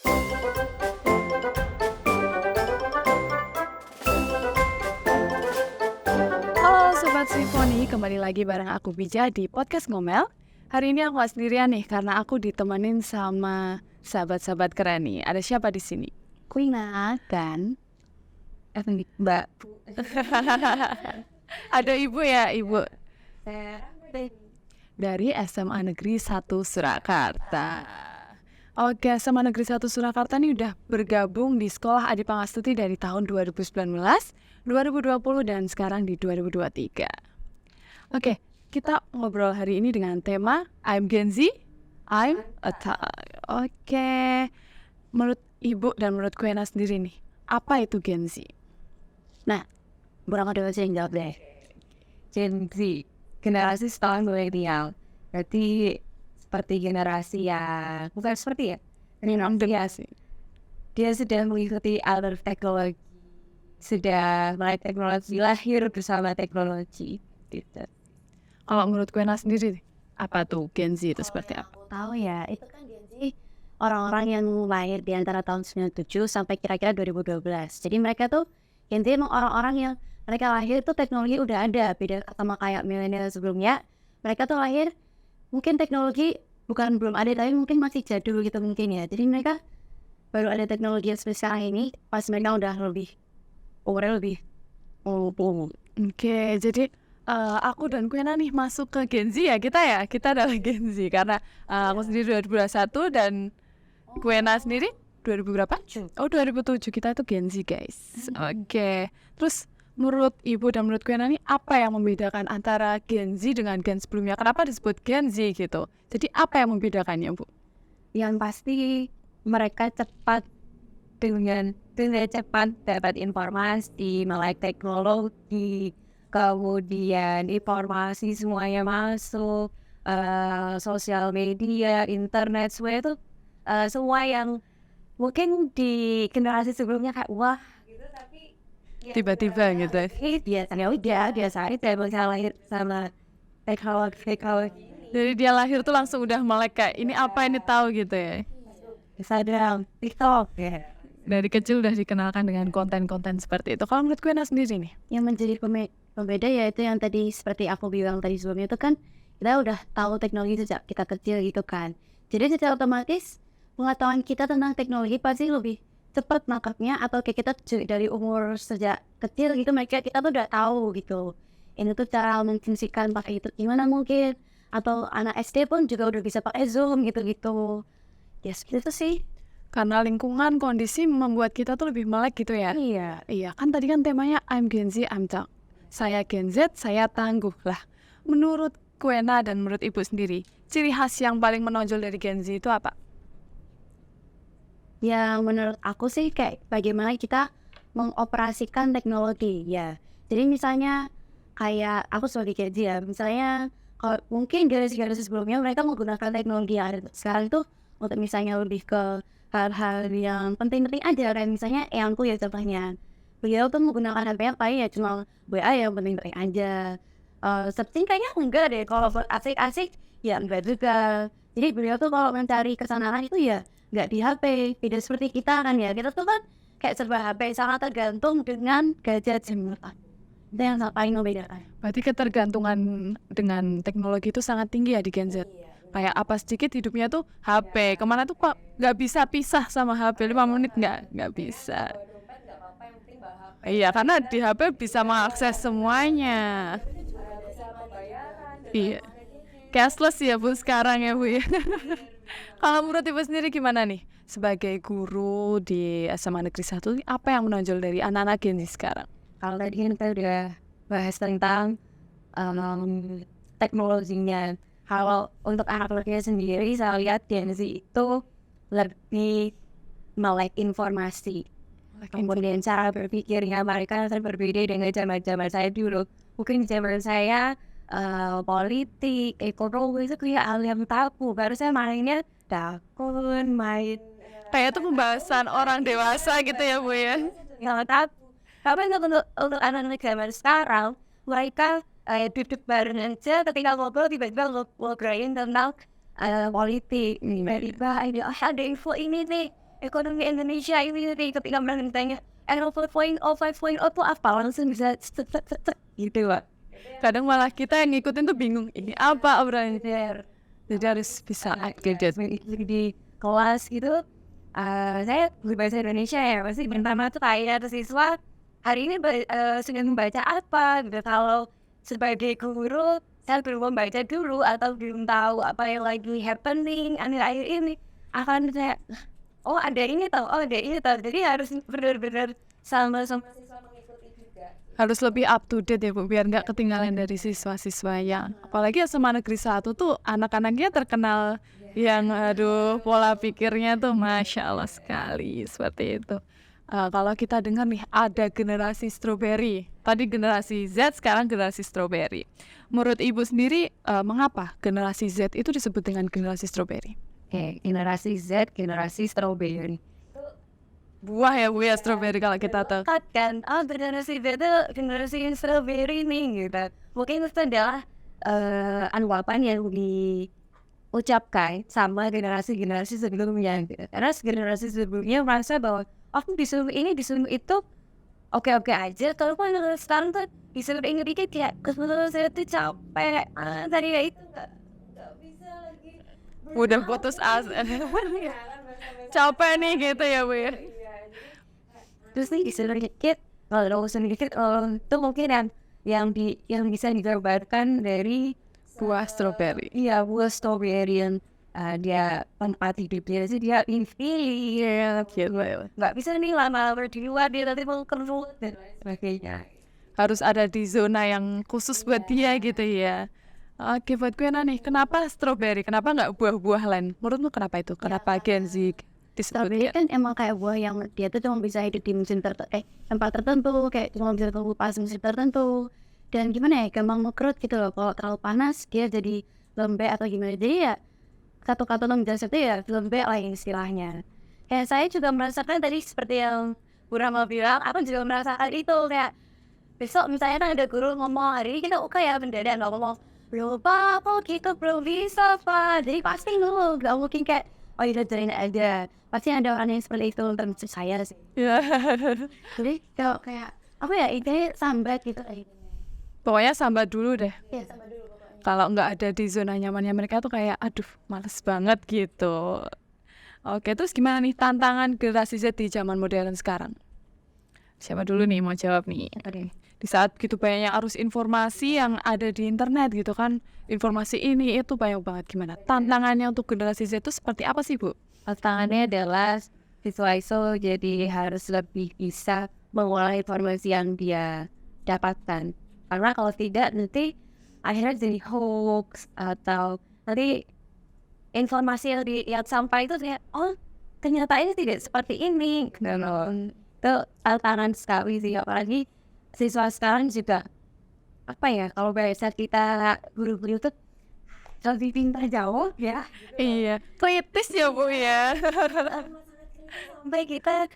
Halo Sobat Simfoni, kembali lagi bareng aku Bija di Podcast Ngomel. Hari ini aku gak sendirian nih, karena aku ditemenin sama sahabat-sahabat keren nih. Ada siapa di sini? Quina dan Mbak. Ada ibu ya, ibu dari SMA Negeri 1 Surakarta. Oke, SMA Negeri 1 Surakarta ini udah bergabung di Sekolah Adi Pangastuti dari tahun 2019, 2020, dan sekarang di 2023. Oke, kita ngobrol hari ini dengan tema I'm Gen Z, I'm a Thug. Oke, menurut Ibu dan menurut Quena sendiri nih, apa itu Gen Z? Nah, berangkat dari saya yang jawab deh. Gen Z, generasi setelah milenial. Berarti seperti generasi yang bukan seperti ya. Generasi. Dia sudah mengikuti alur teknologi, sudah mulai teknologi, lahir bersama teknologi. Gitu. Kalau menurut Quena sendiri, apa tuh Gen Z itu seperti apa? Aku tahu ya, itu kan Gen Z orang-orang yang lahir di antara tahun 97 sampai kira-kira 2012. Jadi mereka tuh Gen Z emang orang-orang yang mereka lahir tuh teknologi udah ada, beda sama kayak milenial sebelumnya. Mereka tuh lahir mungkin teknologi bukan belum ada, tapi mungkin masih jadul gitu mungkin ya. Jadi mereka baru ada teknologi yang seperti sekarang ini pas mereka udah lebih umurnya lebih Oke, jadi aku dan Quena nih masuk ke Gen Z ya, kita adalah Gen Z karena aku sendiri 2021 dan Quena sendiri 2000 berapa? Oh 2007, kita itu Gen Z guys. Oke, terus menurut Ibu dan menurut Quena nih apa yang membedakan antara Gen Z dengan Gen sebelumnya? Kenapa disebut Gen Z gitu? Jadi apa yang membedakannya Bu? yang pasti mereka cepat dengan cepat dapat informasi, melek teknologi, kemudian informasi semuanya masuk, sosial media, internet, semua itu semua yang mungkin di generasi sebelumnya kayak wah gitu, tapi ya, Tiba-tiba gitu. biasanya udah biasa aja bisa lahir sama teknologi Jadi dia lahir tuh langsung udah melek kayak ini apa ini tahu gitu ya. Instagram, TikTok ya. Dari kecil udah dikenalkan dengan konten-konten seperti itu. Kalau menurut Quena sendiri nih, Yang menjadi pembeda yaitu yang tadi seperti aku bilang tadi sebelumnya itu kan kita udah tahu teknologi sejak kita kecil gitu kan. Jadi secara otomatis pengetahuan kita tentang teknologi pasti lebih cepat nangkapnya, atau kayak kita dari umur sejak kecil gitu mereka kita tuh udah tahu gitu. Ini tuh cara memfungsikan pakai itu gimana mungkin, atau anak SD pun juga udah bisa pakai Zoom gitu-gitu. Ya seperti itu sih. karena lingkungan, kondisi membuat kita tuh lebih melek gitu ya. Iya. Iya, kan tadi kan temanya I'm Gen Z, I'm Thug. Saya Gen Z, saya tangguh lah. Menurut Quena dan menurut Ibu sendiri, ciri khas yang paling menonjol dari Gen Z itu apa? Yang menurut aku sih kayak bagaimana kita mengoperasikan teknologi ya. Jadi misalnya kayak aku sebagai Gen Z ya, misalnya kalau mungkin generasi sebelumnya mereka menggunakan teknologi yang ada sekarang itu untuk misalnya lebih ke hal-hal yang penting-penting aja, kayak misalnya eyangku ya contohnya. Beliau tuh menggunakan HP apa ya, cuma WA yang penting-penting aja. Searching kayaknya enggak deh, kalau buat asik-asik ya enggak juga. Jadi beliau tuh kalau mencari kesenangan itu ya nggak di HP, tidak seperti kita kan ya. Kita tuh kan kayak serba HP, sangat tergantung dengan gadget semua. Itu yang paling membedakan. Berarti ketergantungan dengan teknologi itu sangat tinggi ya di Gen Z. Kayak apa sedikit hidupnya tuh HP. Kemana tuh kok nggak bisa pisah sama HP 5 menit nggak bisa. Iya, karena di HP bisa mengakses semuanya. Iya. Cashless ya Bu sekarang ya Bu ya. Kalau menurut Ibu sendiri gimana nih? Sebagai guru di SMA Negeri 1, apa yang menonjol dari anak-anak Gen Z sekarang? Kalau tadi kan kita udah bahas tentang teknologinya. Kalau untuk anak-anaknya sendiri, saya lihat Gen Z itu lebih melek informasi. Kemudian cara berpikirnya mereka sangat berbeda dengan zaman-zaman saya dulu. Mungkin zaman saya politik, ekonomi itu kayak hal yang tabu. Baru saya mainnya drakor, main Kayak itu pembahasan orang dewasa gitu ya Bu ya. yang tabu. Tapi untuk anak-anak zaman sekarang, mereka duduk bareng aja ketika ngobrol tiba-tiba ngobrolin tentang politik. Tiba-tiba ada info ini nih, ekonomi Indonesia ini ketika mereka ditanya NO 4.0, 5.0 tuh apa, langsung bisa gitu Pak. Kadang malah kita yang ngikutin tuh bingung, ini apa obrolan. Jadi harus bisa update. Di kelas gitu, saya guru bahasa Indonesia ya, pasti pertama tuh kayak siswa hari ini sudah membaca apa gitu. Kalau sebagai guru saya belum membaca dulu atau belum tahu apa yang lagi happening akhir-akhir ini, akan saya oh ada ini tahu, oh ada ini tahu. Jadi harus benar-benar sama-sama siswa mengikuti juga. Harus lebih up to date ya Bu, biar nggak ketinggalan dari siswa-siswanya. Apalagi SMA Negeri 1 tuh anak-anaknya terkenal yang aduh pola pikirnya tuh Masya Allah sekali seperti itu. Kalau kita dengar nih ada generasi strawberry, tadi generasi Z, sekarang generasi strawberry. Menurut Ibu sendiri, mengapa generasi Z itu disebut dengan generasi strawberry? Oke, generasi Z, generasi strawberry. Buah ya Bu ya, strawberry kalau kita tahu. Kan, generasi Z itu generasi strawberry nih gitu. Mungkin itu adalah anggapan yang diucapkan sama generasi-generasi sebelumnya gitu. Karena generasi sebelumnya merasa bahwa aku disuruh ini, disuruh itu oke-oke aja. Kalau sekarang tuh disuruh ini dikit kayak kebetulan saya tuh capek. Tadi ya itu nggak bisa lagi. Udah putus asa. Capek nih gitu ya Bu ya. Terus nih disuruh dikit, kalau urusan dikit, itu mungkin yang bisa digambarkan dari Buah strawberry. iya buah strawberry yang dia tempat hidupnya sih dia inferior Gitu ya. nggak bisa nih lama-lama di luar dia nanti mau kerut dan lain sebagainya. Harus ada di zona yang khusus buat dia gitu ya. Oke, buat gue nih, kenapa strawberry? Kenapa nggak buah-buah lain? Menurutmu kenapa itu? Kenapa Gen Z Strawberry disebutnya? kan emang kayak buah yang dia tuh cuma bisa hidup di musim tempat tertentu, kayak cuma bisa tumbuh pas musim tertentu. Dan gimana ya, gampang ngekerut gitu loh. Kalau terlalu panas dia jadi lembek atau gimana. Jadi ya satu kata untuk menjelaskan itu ya lembek lah istilahnya. Kayak saya juga merasakan tadi seperti yang Bu Rama bilang, aku juga merasakan itu kayak besok misalnya kan ada guru ngomong hari ini kita UK ya mendadak ngomong belum apa kita belum bisa Pak. Jadi pasti lu gak mungkin kayak oh ya jadiin aja. Pasti ada orang yang seperti itu termasuk saya sih. Ya. Jadi kalau kayak apa ya ini sambat gitu kayak gitu. Pokoknya sambat dulu deh. Ya sambat dulu pokoknya. Kalau nggak ada di zona nyamannya mereka tuh kayak aduh males banget gitu. Oke, terus gimana nih tantangan generasi Z di zaman modern sekarang? Siapa dulu nih mau jawab nih? Di saat gitu banyaknya arus informasi yang ada di internet gitu kan, informasi ini itu banyak banget, gimana tantangannya untuk generasi Z itu seperti apa sih Bu? Tantangannya adalah siswa itu jadi harus lebih bisa mengolah informasi yang dia dapatkan. Karena kalau tidak nanti akhirnya jadi hoax atau nanti informasi yang sampai itu kayak oh ternyata ini tidak seperti ini. Itu tantangan sekali sih, apalagi siswa sekarang juga apa ya, kalau bahasa kita guru-guru tuh lebih pintar jauh ya. Iya, kritis ya Bu ya. Sampai kita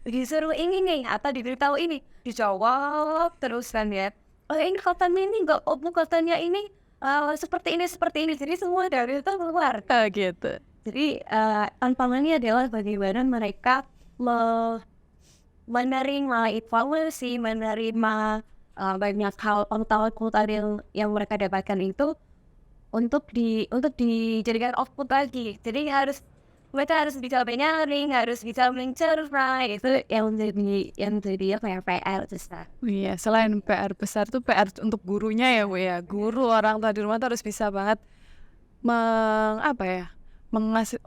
disuruh ini nih atau diberitahu ini dijawab terus kan ya. Oh ini katanya ini enggak, oh katanya ini seperti ini jadi semua dari itu keluar. Gitu. Jadi tantangannya adalah bagaimana mereka menerima informasi, menerima banyak hal pengetahuan yang mereka dapatkan itu untuk dijadikan output lagi. Jadi mereka harus bisa menyaring, harus bisa mencerna, itu yang jadi apa ya PR besar. Iya, selain PR besar tuh PR untuk gurunya ya Bu ya. Guru orang tua di rumah tuh harus bisa banget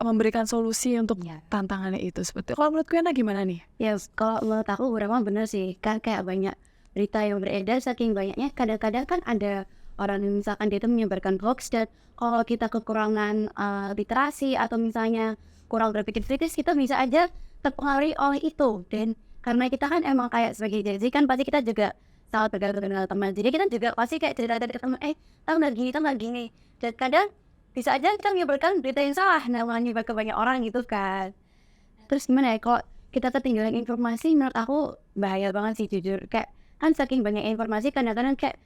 memberikan solusi untuk tantangannya itu seperti. Kalau menurut Kuena gimana nih? Ya kalau menurut aku beberapa bener sih, kan kayak banyak berita yang beredar saking banyaknya kadang-kadang kan ada orang yang misalkan dia itu menyebarkan hoax dan kalau kita kekurangan literasi atau misalnya kurang berpikir kritis kita bisa aja terpengaruhi oleh itu. Dan karena kita kan emang kayak sebagai Gen Z kan pasti kita juga sangat bergantung dengan teman, jadi kita juga pasti kayak cerita dari teman tahu nggak gini dan kadang bisa aja kita menyebarkan berita yang salah menyebar ke banyak orang gitu kan. Terus gimana ya, kalau kita ketinggalan informasi menurut aku bahaya banget sih jujur. Kayak kan saking banyak informasi kadang-kadang kayak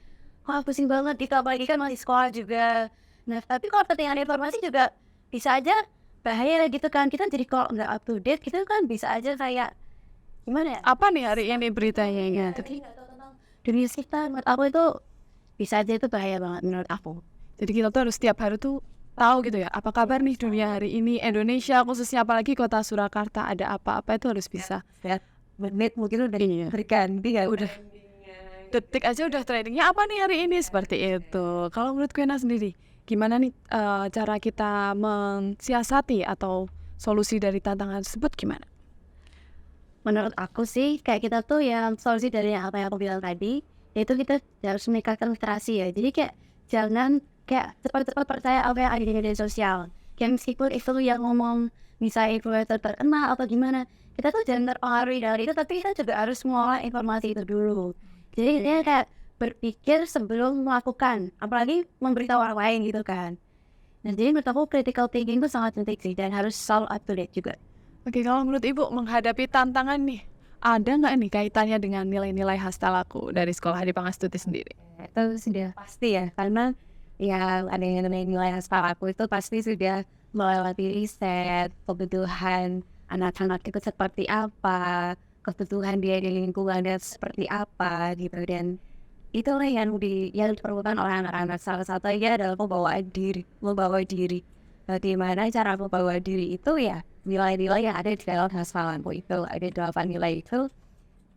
wah pusing banget gitu, apalagi kan masih sekolah juga. Nah tapi kalau ketinggalan informasi juga bisa aja bahaya gitu kan. Kita jadi kalau nggak up to date kita kan bisa aja kayak gimana ya, Apa nih hari ini beritanya gitu? jadi nggak tahu tentang dunia sekitar. Menurut aku itu bisa aja itu bahaya banget menurut aku. Jadi kita tuh harus setiap hari tuh tahu gitu ya, apa kabar nih dunia hari ini, Indonesia khususnya apalagi kota Surakarta ada apa-apa itu harus bisa. Ya, menit mungkin udah Iya. berganti ya Udah detik aja udah trendingnya apa nih hari ini seperti itu. Kalau menurut Kuena sendiri, gimana nih cara kita mensiasati atau solusi dari tantangan tersebut gimana? Menurut aku sih kayak kita tuh yang solusi dari apa yang aku bilang tadi, yaitu kita harus meningkatkan literasi ya. Jadi kayak jangan kayak cepat-cepat percaya apa yang ada di media sosial. Kayak meskipun itu yang ngomong misalnya influencer terkenal atau gimana, kita tuh jangan terpengaruhi dari itu, tapi kita juga harus mengolah informasi itu dulu. Jadi dia kayak berpikir sebelum melakukan, apalagi memberitahu orang lain gitu kan. Nah jadi menurut aku critical thinking itu sangat penting sih dan harus selalu up to date juga. Oke, kalau menurut Ibu menghadapi tantangan nih, ada nggak nih kaitannya dengan nilai-nilai hasta laku dari sekolah Hadi Pangastuti sendiri? Itu sudah pasti ya, karena yang ada yang namanya nilai hasta aku itu pasti sudah melewati riset, kebutuhan anak-anak itu seperti apa, kebutuhan dia di lingkungannya seperti apa gitu, dan itulah yang diperlukan oleh anak-anak. Salah satunya adalah membawa diri. Bagaimana cara membawa diri itu ya nilai-nilai yang ada di dalam hafalanku itu, ada 8 nilai itu.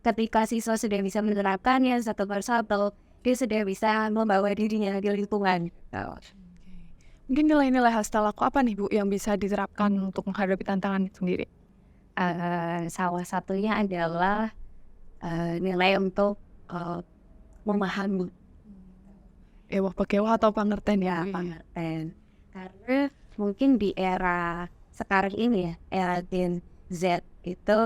Ketika siswa sudah bisa menerapkannya satu persatu, dia sudah bisa membawa dirinya di lingkungan. Mungkin nilai-nilai hasta laku apa nih Bu yang bisa diterapkan untuk menghadapi tantangan itu sendiri? Salah satunya adalah nilai untuk memahami Ewah pakewah atau pangerten ya? pengertian. Karena mungkin di era sekarang ini ya, era Gen Z itu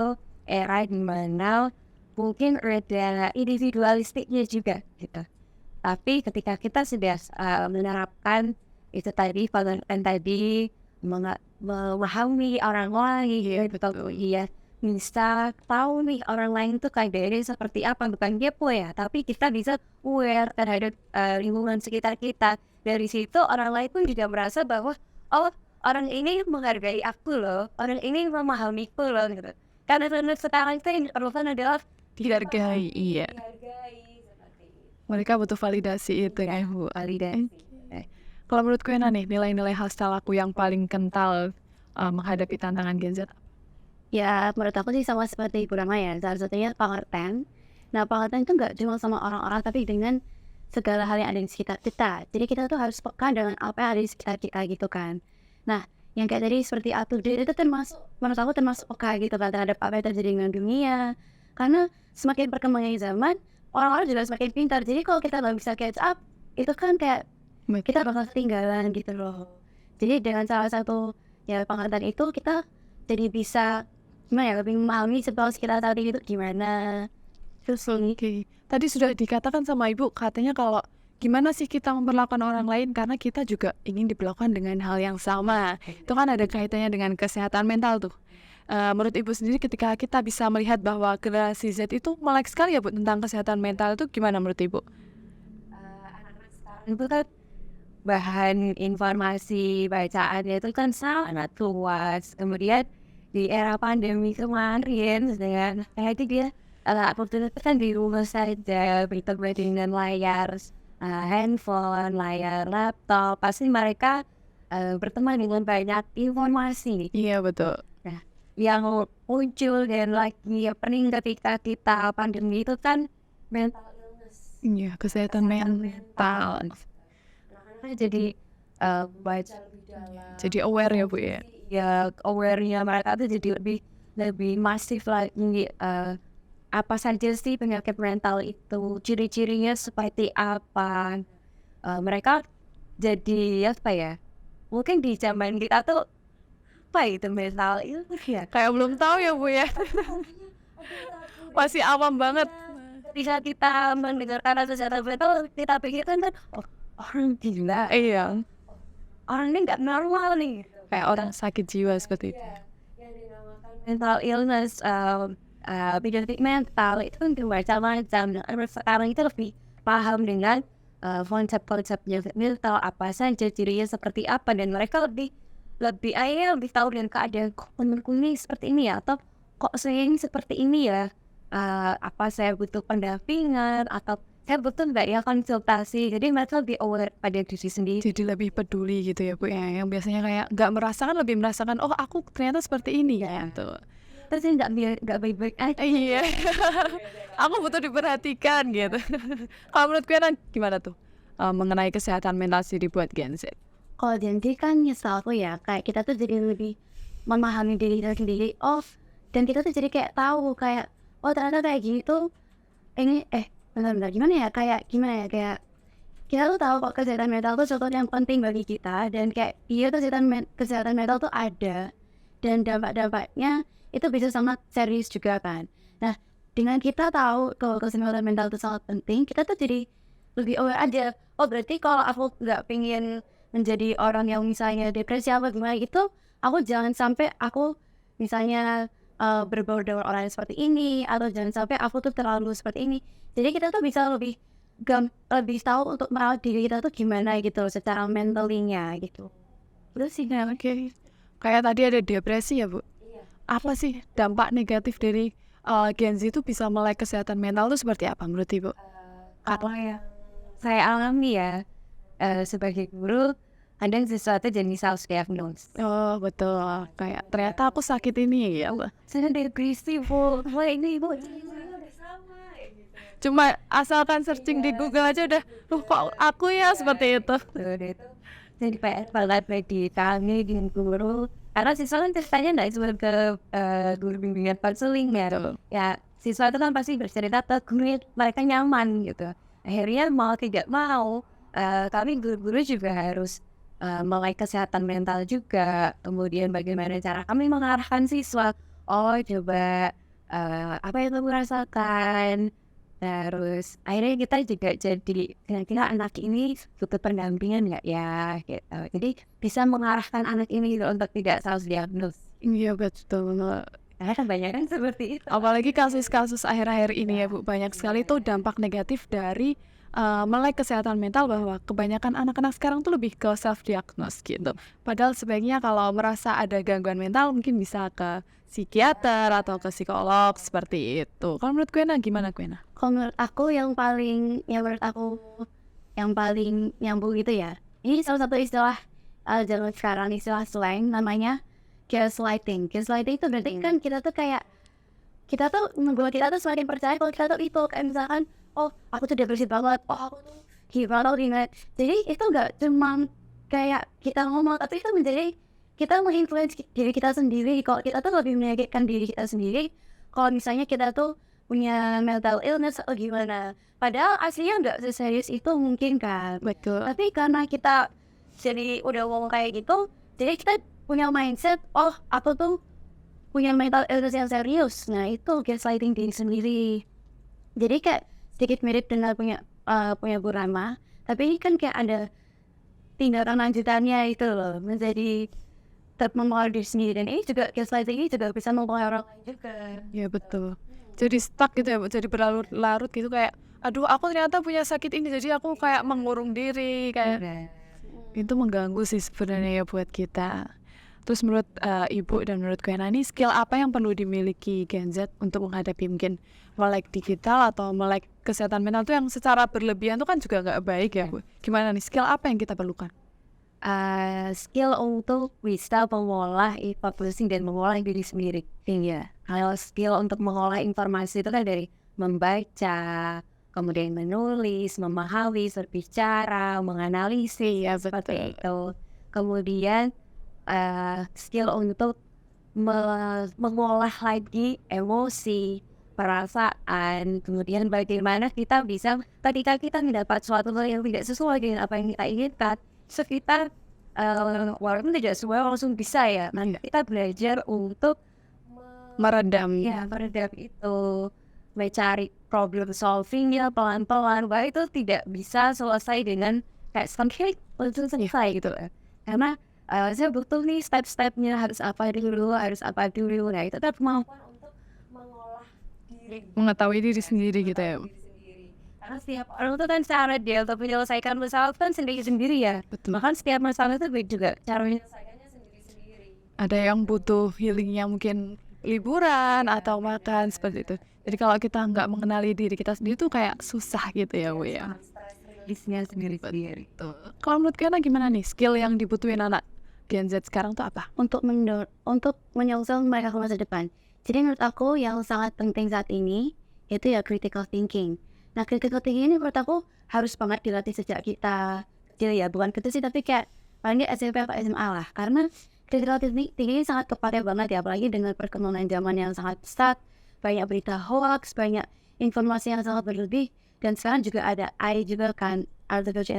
era dimana mungkin ada individualistiknya juga gitu. Tapi ketika kita sudah menerapkan itu tadi, pengertian tadi, memahami orang lain, betul iya, bisa tahu nih orang lain tuh kayak seperti apa, bukan kepo ya, tapi kita bisa aware terhadap lingkungan sekitar kita. Dari situ orang lain pun juga merasa bahwa oh orang ini menghargai aku loh, orang ini memahamiku loh gitu. Karena sekarang itu yang diperlukan adalah Dihargai, iya. dihargai seperti itu. Mereka butuh validasi itu ya Bu. Validasi. Kalau menurut Kuena nih, nilai-nilai hasta laku yang paling kental menghadapi tantangan Gen Z? Ya menurut aku sih sama seperti Ibu Rama ya, salah satunya pengertian. Nah pengertian itu nggak cuma sama orang-orang, tapi dengan segala hal yang ada di sekitar kita. Jadi kita tuh harus peka dengan apa yang ada di sekitar kita gitu kan. Nah yang kayak tadi seperti up to date itu termasuk, menurut aku termasuk peka gitu kan terhadap apa yang terjadi dengan dunia. Karena semakin perkembangan zaman, orang-orang juga semakin pintar. Jadi kalau kita nggak bisa catch up, itu kan kayak kita bakal ketinggalan gitu loh. Jadi dengan salah satu ya pengertian itu kita jadi bisa gimana ya, lebih memahami situasi kita saat ini itu gimana. Terus Oke, tadi sudah dikatakan sama Ibu, katanya kalau gimana sih kita memperlakukan orang lain karena kita juga ingin diperlakukan dengan hal yang sama. Itu kan ada kaitannya dengan kesehatan mental tuh. Menurut Ibu sendiri ketika kita bisa melihat bahwa generasi Z itu melek sekali ya Bu tentang kesehatan mental itu gimana menurut Ibu? anak-anak sekarang itu kan bahan informasi bacaannya itu kan sangat luas. Kemudian di era pandemi kemarin dengan itu dia oportunitas kan di rumah saja bertemu dengan layar handphone, layar laptop, pasti mereka berteman dengan banyak informasi Iya betul. yang muncul dan lagi pening ketika kita pandemi itu kan mental illness. Iya, kesehatan mental. Anak-anaknya jadi baca lebih dalam. Jadi aware ya Bu ya. Ya aware-nya mereka tuh jadi lebih masif lagi. Apa saja sih penyakit mental itu, ciri-cirinya seperti apa. Mereka jadi apa ya, mungkin di zaman kita tuh apa itu mental illness ya, Kayak belum tahu ya Bu ya. Masih awam banget. ketika kita mendengarkan kesehatan mental kita pikirkan kan oh, orang gila, Iya, orang ini nggak normal nih. kayak orang sakit jiwa seperti itu. Yang dinamakan mental illness, penyakit mental itu kan bermacam-macam. Nah, sekarang itu lebih paham dengan konsep-konsepnya mental apa saja, cirinya seperti apa, dan mereka lebih lebih tahu dengan keadaan kok temenku ini seperti ini ya, atau kok saya ini seperti ini ya. Apa saya butuh pendampingan atau saya butuh nggak ya konsultasi. Jadi mereka lebih aware pada diri sendiri. Jadi lebih peduli gitu ya Bu ya, yang biasanya kayak nggak merasakan, lebih merasakan oh aku ternyata seperti ini gitu. Terus nggak baik-baik aja. Iya. Aku butuh diperhatikan gitu. Kalau menurut kalian gimana tuh mengenai kesehatan mental sendiri buat Gen Z? Kalau janji kan nyesal aku ya, kayak kita tuh jadi lebih memahami diri kita sendiri. Dan kita tuh jadi kayak tahu kayak ternyata kayak gini tuh ini benar-benar gimana ya, kayak gimana ya, kayak kita tuh tahu kok kesehatan mental tuh sesuatu yang penting bagi kita, dan kayak kesehatan mental tuh ada dan dampak-dampaknya itu bisa sangat serius juga kan. Nah, dengan kita tahu kalau kesehatan mental itu sangat penting, kita tuh jadi lebih aware aja. Berarti kalau aku nggak pingin menjadi orang yang misalnya depresi apa gimana gitu, aku jangan sampai aku misalnya berbaur dengan orang yang seperti ini, atau jangan sampai aku tuh terlalu seperti ini. Jadi kita tuh bisa lebih tahu untuk merawat diri kita tuh gimana gitu secara mentalnya gitu. Itu sih. Oke. Kayak tadi ada depresi ya Bu. Apa sih dampak negatif dari Gen Z itu bisa melek kesehatan mental itu seperti apa menurut Ibu? Apa yang saya alami ya, sebagai guru, kadang sesuatu jadi self diagnose. Oh betul, kayak ternyata aku sakit ini ya. Saya depresi Bu, ini Bu. Cuma asalkan searching di Google aja udah, kok aku ya seperti itu. Jadi PR banget bagi kami dengan guru, karena siswa kan ceritanya nggak cuma ke guru bimbingan konseling ya. Ya siswa itu kan pasti bercerita ke guru, mereka nyaman gitu. Akhirnya mau tidak mau, kami guru-guru juga harus melek kesehatan mental juga. Kemudian bagaimana cara kami mengarahkan siswa, coba apa yang kamu rasakan. Terus akhirnya kita juga jadi kira-kira anak ini butuh pendampingan nggak ya gitu. Jadi bisa mengarahkan anak ini gitu untuk tidak self diagnose. Iya betul. Karena kebanyakan seperti itu. Apalagi kasus-kasus akhir-akhir ini ya Bu, banyak sekali tuh dampak negatif dari melek kesehatan mental, bahwa kebanyakan anak-anak sekarang tuh lebih ke self diagnose gitu. Padahal sebaiknya kalau merasa ada gangguan mental mungkin bisa ke psikiater atau ke psikolog seperti itu. Kalau menurut Kwena gimana Kwena? Kalau menurut aku yang paling nyambung gitu ya. Ini salah satu istilah zaman sekarang, istilah slang namanya gaslighting. Gaslighting itu berarti kan kita tuh membuat kita tuh semakin percaya kalau kita tuh itu, kayak misalkan aku tuh depresi banget, aku tuh gimana. Jadi itu nggak cuma kayak kita ngomong, tapi itu menjadi kita menginfluence diri kita sendiri. Kalau kita tuh lebih menyakitkan diri kita sendiri kalau misalnya kita tuh punya mental illness atau gimana, padahal aslinya nggak seserius itu mungkin kan. Betul. Tapi karena kita jadi udah ngomong kayak gitu, jadi kita punya mindset aku tuh punya mental illness yang serius. Nah itu gaslighting diri sendiri. Jadi kayak sedikit mirip dengan punya Bu Rama, tapi ini kan kayak ada tindakan lanjutannya itu loh, menjadi mempengaruhi diri sendiri. Dan ini juga gaslighting ini juga bisa mempengaruhi orang lain juga. Ya betul. Jadi stuck gitu ya Bu, jadi berlarut-larut gitu, kayak aduh aku ternyata punya sakit ini, jadi aku kayak mengurung diri, kayak itu mengganggu sih sebenarnya ya buat kita. Terus menurut Ibu dan menurut Kwena, nih skill apa yang perlu dimiliki Gen Z untuk menghadapi mungkin melek digital atau melek kesehatan mental tuh yang secara berlebihan tuh kan juga nggak baik ya Bu. Gimana nih, skill apa yang kita perlukan? Skill untuk bisa mengolah informasi dan mengolah diri sendiri. Ya, kalau skill untuk mengolah informasi itu kan dari membaca, kemudian menulis, memahami, berbicara, menganalisis, ya seperti itu. Kemudian skill untuk mengolah lagi emosi, perasaan, kemudian bagaimana kita bisa ketika kita mendapat suatu hal yang tidak sesuai dengan apa yang kita inginkan, sekitar walaupun tidak semua langsung bisa ya, kita belajar untuk meredam itu, mencari problem solvingnya pelan-pelan, bahwa itu tidak bisa selesai dengan kayak langsung selesai gitu. Karena saya butuh nih step-stepnya, harus apa dulu. Nah itu kan kemampuan untuk mengolah diri, mengetahui diri sendiri gitu ya. Karena setiap orang itu kan cara dia untuk menyelesaikan masalah kan sendiri-sendiri ya. Betul. Bahkan setiap masalah itu juga cara menyelesaikannya Ada yang butuh healingnya mungkin liburan atau makan seperti itu. Jadi kalau kita nggak mengenali diri kita sendiri tuh kayak susah gitu ya Bu ya. Rilisnya sendiri-sendiri. Betul. Kalau menurut Kiana gimana nih skill yang dibutuhin anak Gen Z sekarang tuh apa? Untuk menyongsong mereka ke masa depan. Jadi menurut aku yang sangat penting saat ini itu ya critical thinking. Nah, critical thinking ini menurut aku harus banget dilatih sejak kita kecil ya, bukan kecil sih tapi kayak paling nggak SMP atau SMA lah. Karena critical thinking ini sangat kepake banget ya, apalagi dengan perkembangan zaman yang sangat pesat, banyak berita hoax, banyak informasi yang sangat berlebih, dan sekarang juga ada AI juga kan, artificial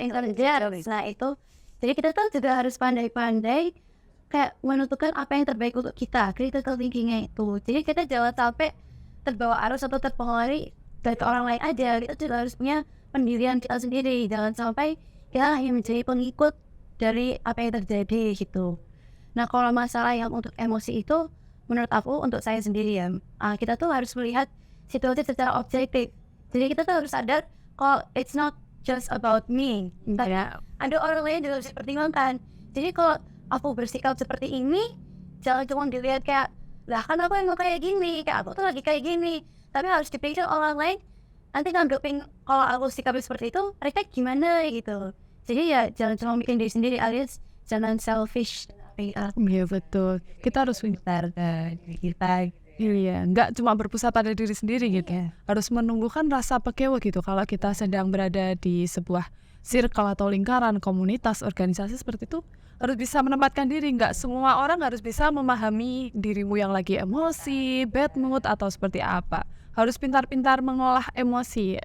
intelligence. Nah itu, jadi kita tuh juga harus pandai-pandai kayak menentukan apa yang terbaik untuk kita, critical thinkingnya itu. Jadi kita jangan sampai terbawa arus atau terpengaruh dari orang lain aja. Kita juga harus punya pendirian kita sendiri. Jangan sampai kita hanya menjadi pengikut dari apa yang terjadi gitu. Nah kalau masalah yang untuk emosi itu, menurut aku untuk saya sendiri ya, kita tuh harus melihat situasi secara objektif. Jadi kita tuh harus sadar kalau it's not just about me. Ada orang lain juga harus dipertimbangkan. Jadi kalau aku bersikap seperti ini, jangan cuma dilihat kayak, lah kan aku emang kayak gini, kayak aku tuh lagi kayak gini. Tapi harus dipikir orang lain, nanti nanggepin kalau aku sikapnya seperti itu, mereka gimana gitu. Jadi ya jangan cuma bikin diri sendiri, alias jangan selfish. Iya betul. Kita harus pintar diri kita. Iya, nggak cuma berpusat pada diri sendiri gitu. Harus menumbuhkan rasa pekewa gitu. Kalau kita sedang berada di sebuah circle atau lingkaran, komunitas, organisasi seperti itu, harus bisa menempatkan diri. Nggak semua orang harus bisa memahami dirimu yang lagi emosi, bad mood, atau seperti apa. Harus pintar-pintar mengolah emosi.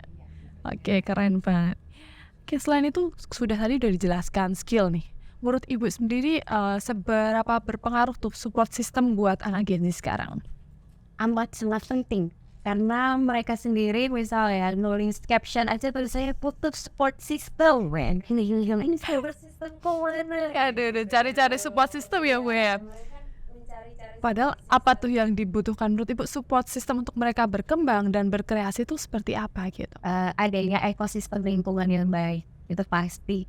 Oke, keren banget. Oke, selain itu sudah tadi udah dijelaskan skill nih. Menurut Ibu sendiri, seberapa berpengaruh tuh support system buat anak Gen Z sekarang? Amat sangat penting karena mereka sendiri misalnya nulis caption aja tulisannya butuh support system, men. Ini support system Aduh, cari-cari support system ya Bu ya. Padahal apa tuh yang dibutuhkan menurut Ibu support system untuk mereka berkembang dan berkreasi itu seperti apa gitu? adanya ekosistem lingkungan yang baik itu pasti.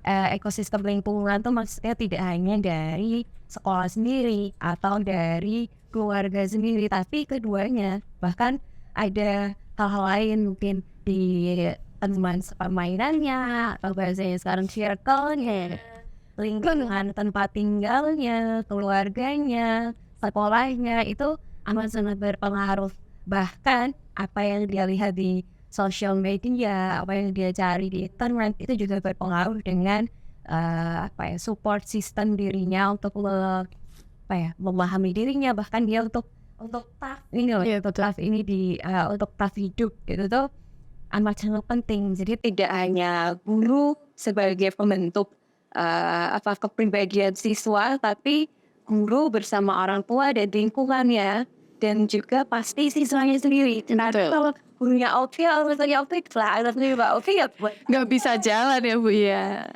Ekosistem lingkungan tuh maksudnya tidak hanya dari sekolah sendiri atau dari keluarga sendiri, tapi keduanya. Bahkan ada hal-hal lain mungkin di teman permainannya atau bahasanya sekarang circle-nya, lingkungan tempat tinggalnya, keluarganya, sekolahnya itu amat sangat berpengaruh. Bahkan apa yang dia lihat di sosial media, apa yang dia cari di internet itu juga berpengaruh dengan support system dirinya untuk memahami dirinya, bahkan dia untuk tough ini loh, tough ini untuk tough hidup itu tuh amat sangat penting. Jadi tidak hanya guru sebagai pembentuk kepribadian siswa, tapi guru bersama orang tua dan lingkungannya, dan juga pasti siswanya sendiri. Nah, kalau gurunya oke, anaknya oke, anaknya juga oke ya, Nggak bisa jalan ya Bu ya.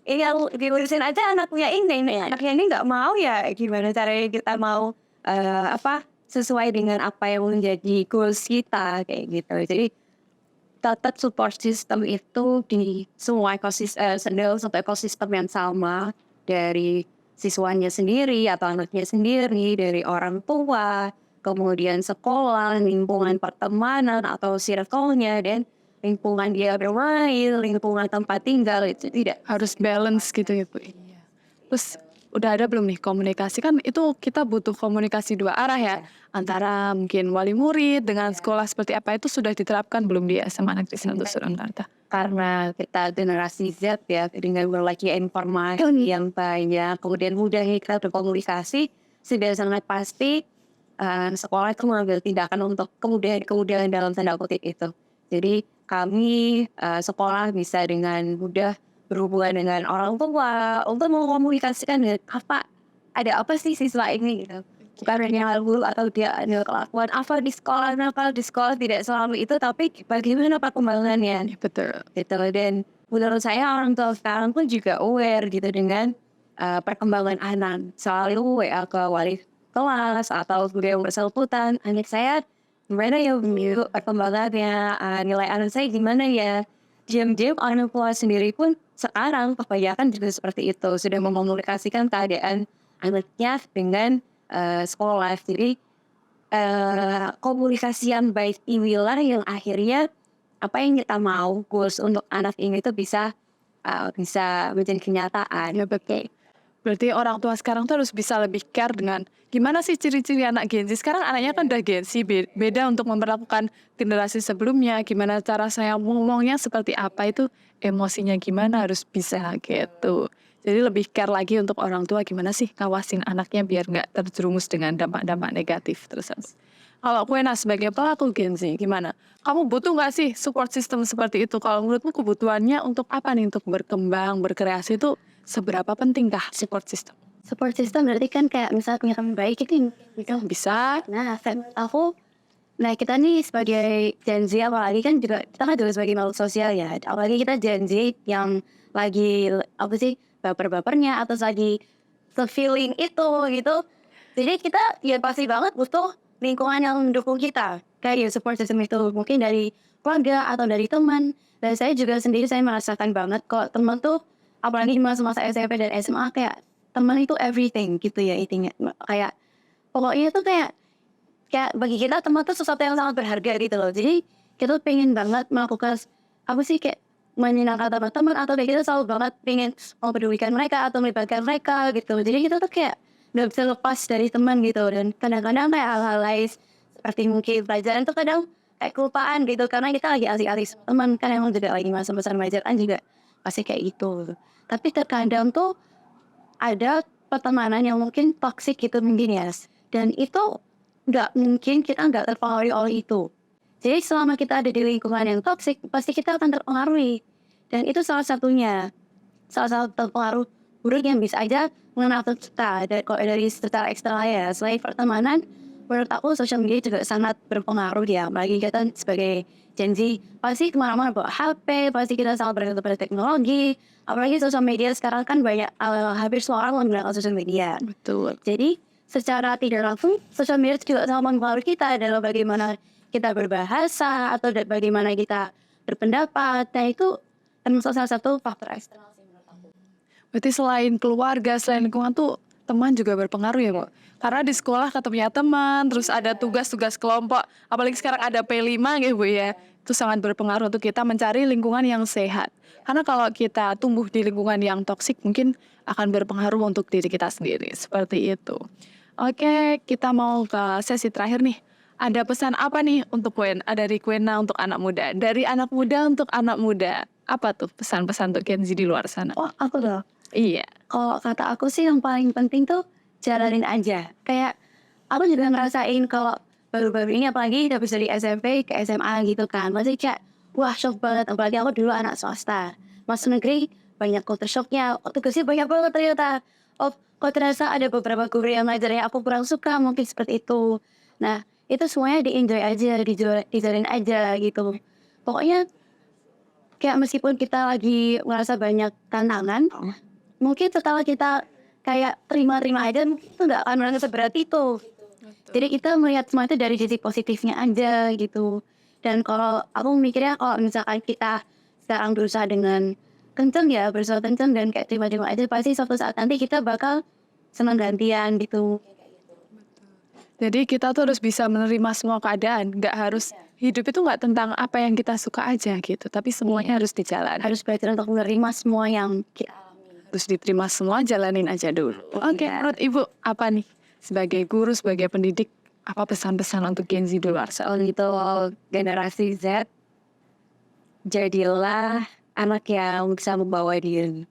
ini yang diurusin aja anaknya ini nggak mau ya, gimana caranya kita mau sesuai dengan apa yang menjadi goals kita kayak gitu. Jadi tetap support system itu di semua ekosistem yang sama, dari siswanya sendiri atau anaknya sendiri, dari orang tua, kemudian sekolah, lingkungan pertemanan atau circle-nya, dan lingkungan dia bermain, lingkungan tempat tinggal, itu tidak Harus balance gitu ya Bu. Terus udah ada belum nih komunikasi, kan itu kita butuh komunikasi dua arah ya, antara mungkin wali murid dengan sekolah, seperti apa itu sudah diterapkan belum di SMA Negeri 1 Surakarta? karena kita generasi Z ya, dengan berbagai informasi yang banyak, kemudian mudah kita berkomunikasi, sudah sangat pasti sekolah itu mengambil tindakan untuk kemudahan dalam tanda kutip itu. Jadi kami sekolah bisa dengan mudah berhubungan dengan orang tua untuk mengkomunikasikan ada apa sih siswa ini gitu. Bukan hanya guru atau dia ada kelakuan apa di sekolah, kalau di sekolah tidak selalu itu, tapi bagaimana perkembangannya Betul. gitu. Dan menurut saya orang tua sekarang pun juga aware gitu dengan perkembangan anak, selalu WA ke wali kelas atau guru yang bersangkutan, anak saya gimana ya perkembangannya, nilai anak saya gimana ya. Diam-diam orang tua sendiri pun sekarang kebanyakan juga seperti itu, sudah mekomunikasikan keadaan anaknya dengan sekolah. Jadi komunikasi yang baik inilah yang akhirnya apa yang kita mau goals untuk anak ini tuh bisa menjadi kenyataan. Ya betul. Berarti orang tua sekarang tuh harus bisa lebih care dengan gimana sih ciri-ciri anak Gen Z. Sekarang anaknya kan udah Gen Z, beda untuk memperlakukan generasi sebelumnya. Gimana cara saya ngomongnya seperti apa, itu emosinya gimana, harus bisa gitu. Jadi lebih care lagi untuk orang tua gimana sih ngawasin anaknya biar nggak terjerumus dengan dampak-dampak negatif terus. Kalau Kuena sebagai pelaku Gen Z, gimana? Kamu butuh nggak sih support system seperti itu? Kalau menurutmu kebutuhannya untuk apa nih? Untuk berkembang, berkreasi itu seberapa pentingkah support system? Support system berarti kan kayak misalnya punya teman baik itu Bisa. nah aku kita nih sebagai Gen Z apalagi kan kita kan juga sebagai makhluk sosial ya, apalagi kita Gen Z yang lagi apa sih baper-bapernya atau lagi se-feeling itu gitu. Jadi kita ya pasti banget butuh lingkungan yang mendukung kita. Kayak ya support system itu mungkin dari keluarga atau dari teman. Dan saya juga sendiri saya merasakan banget kok teman tuh apalagi di masa-masa SMP dan SMA kayak teman itu everything gitu ya intinya. Kayak pokoknya tuh kayak bagi kita teman tuh sesuatu yang sangat berharga gitu loh. Jadi kita pengen banget melakukan apa sih kayak menyenangkan teman-teman atau kayak kita selalu banget pengen mempedulikan mereka atau melibatkan mereka gitu. Jadi kita tuh kayak nggak bisa lepas dari teman gitu. Dan kadang-kadang kayak hal-hal lain seperti mungkin pelajaran tuh kadang kayak kelupaan gitu karena kita lagi asik-asik sama teman kan emang juga lagi masa-masa remaja kan juga pasti kayak gitu. Tapi terkadang tuh ada pertemanan yang mungkin toksik gitu mungkin ya. Dan itu nggak mungkin kita nggak terpengaruhi oleh itu. Jadi selama kita ada di lingkungan yang toksik, pasti kita akan terpengaruhi. Dan itu salah satunya, salah satu pengaruh buruk yang bisa aja mengenal kita dari secara eksternal ya. Selain pertemanan, menurut aku sosial media juga sangat berpengaruh ya. Apalagi kita sebagai Gen Z, pasti kemana-mana bawa HP, pasti kita sangat bergantung pada teknologi. Apalagi sosial media sekarang kan banyak, hampir semua orang menggunakan sosial media. Betul. Jadi secara tidak langsung sosial media juga sangat mempengaruhi kita dalam bagaimana kita berbahasa atau bagaimana kita berpendapat. Nah itu termasuk salah satu faktor eksternal sih menurut aku. Berarti selain keluarga, selain lingkungan tuh teman juga berpengaruh ya, Mbak? Karena di sekolah ketemunya teman, terus ada tugas-tugas kelompok, apalagi sekarang ada P5 gitu Bu ya. Itu sangat berpengaruh untuk kita mencari lingkungan yang sehat. Karena kalau kita tumbuh di lingkungan yang toksik mungkin akan berpengaruh untuk diri kita sendiri. Seperti itu. Oke, kita mau ke sesi terakhir nih. Ada pesan apa nih untuk dari Kuena untuk anak muda? Dari anak muda untuk anak muda. Apa tuh pesan-pesan untuk Gen Z di luar sana? Oh aku loh, Iya. kalau kata aku sih yang paling penting tuh jalanin aja. Kayak aku juga ngerasain kalau baru-baru ini apalagi habis dari SMP ke SMA gitu kan. Masih kayak wah shock banget. Apalagi aku dulu anak swasta. Masuk negeri banyak culture shocknya. Tugasnya banyak banget ternyata. Oh kok terasa ada beberapa guru yang ngajarnya aku kurang suka mungkin seperti itu. Nah itu semuanya di-enjoy aja, dijalanin aja gitu. Pokoknya kayak meskipun kita lagi ngerasa banyak tantangan, mungkin setelah kita kayak terima-terima aja mungkin itu nggak akan merasa seberat itu. Jadi kita melihat semua itu dari sisi positifnya aja gitu. Dan kalau aku mikirnya kalau misalkan kita sekarang berusaha dengan kenceng ya, berusaha kenceng dan kayak terima-terima aja, pasti suatu saat nanti kita bakal senang gantian gitu. Jadi kita tuh harus bisa menerima semua keadaan. Nggak harus, hidup itu nggak tentang apa yang kita suka aja gitu. Tapi semuanya harus dijalani. Harus belajar untuk menerima semua yang kita alami. Harus diterima semua, jalanin aja dulu. Oke, menurut Ibu apa nih? Sebagai guru, sebagai pendidik, apa pesan-pesan untuk Gen Z di luar sana? Gitu generasi Z, jadilah anak yang bisa membawa diri.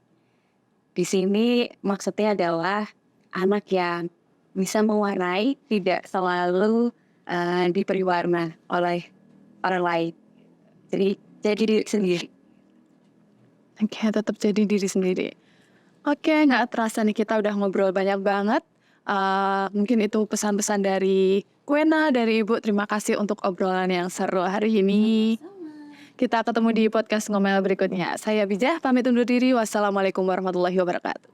Di sini maksudnya adalah anak yang bisa mewarnai, tidak selalu diberi warna oleh orang lain. Jadi jadi diri sendiri. Oke, tetap jadi diri sendiri. Oke, nggak terasa nih kita udah ngobrol banyak banget. Mungkin itu pesan-pesan dari Kuena, dari Ibu. Terima kasih untuk obrolan yang seru hari ini. Kita ketemu di podcast Ngomel berikutnya. Saya Bijah, pamit undur diri. Wassalamualaikum warahmatullahi wabarakatuh.